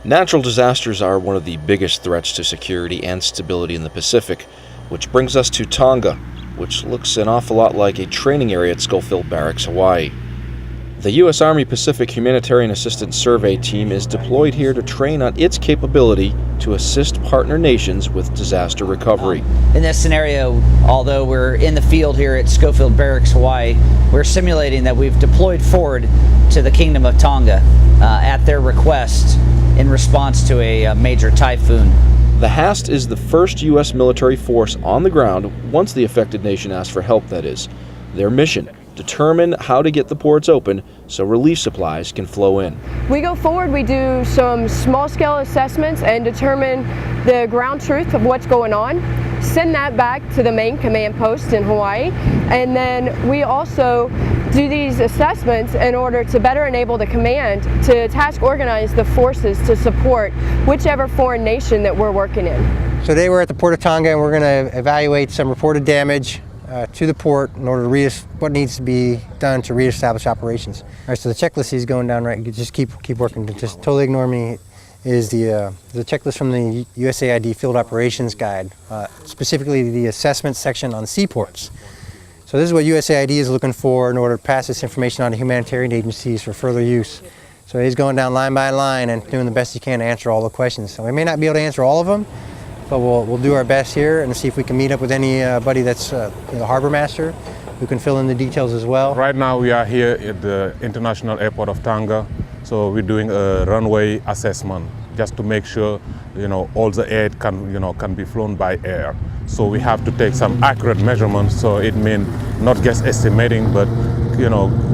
Natural disasters are one of the biggest threats to security and stability in the Pacific, which brings us to Tonga, which looks an awful lot like a training area at Schofield Barracks, Hawaii. The U.S. Army Pacific Humanitarian Assistance Survey Team is deployed here to train on its capability to assist partner nations with disaster recovery. In this scenario, although we're in the field here at Schofield Barracks, Hawaii, we're simulating that we've deployed forward to the Kingdom of Tonga at their request in response to a major typhoon. The HAST is the first U.S. military force on the ground once the affected nation asks for help, that is. Their mission: determine how to get the ports open so relief supplies can flow in. We go forward, we do some small-scale assessments and determine the ground truth of what's going on, send that back to the main command post in Hawaii, and then we also do these assessments in order to better enable the command to task organize the forces to support whichever foreign nation that we're working in. So today we're at the Port of Tonga and we're going to evaluate some reported damage to the port in order to what needs to be done to reestablish operations. All right, so the checklist is going down right. Just keep working. Just totally ignore me. Is the checklist from the USAID Field Operations Guide, specifically the assessment section on seaports. So this is what USAID is looking for in order to pass this information on to humanitarian agencies for further use. So he's going down line by line and doing the best he can to answer all the questions. So we may not be able to answer all of them, but we'll do our best here and see if we can meet up with anybody that's the harbor master who can fill in the details as well. Right now we are here at the International Airport of Tonga, so we're doing a runway assessment just to make sure all the aid can be flown by air. So we have to take some accurate measurements, so it means not just estimating, but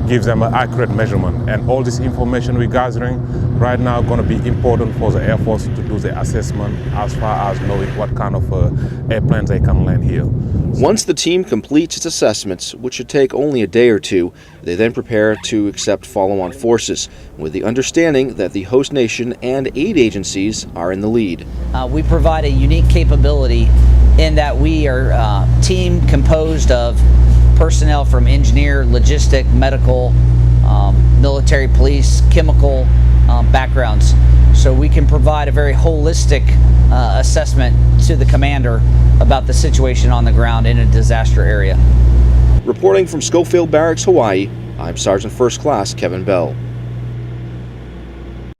give them an accurate measurement. And all this information we're gathering right now going to be important for the Air Force to do the assessment as far as knowing what kind of airplanes they can land here. Once the team completes its assessments, which should take only a day or two, they then prepare to accept follow-on forces, with the understanding that the host nation and aid agencies are in the lead. We provide a unique capability in that we are a team composed of personnel from engineer, logistic, medical, military, police, chemical backgrounds. So we can provide a very holistic assessment to the commander about the situation on the ground in a disaster area. Reporting from Schofield Barracks, Hawaii, I'm Sergeant First Class Kevin Bell.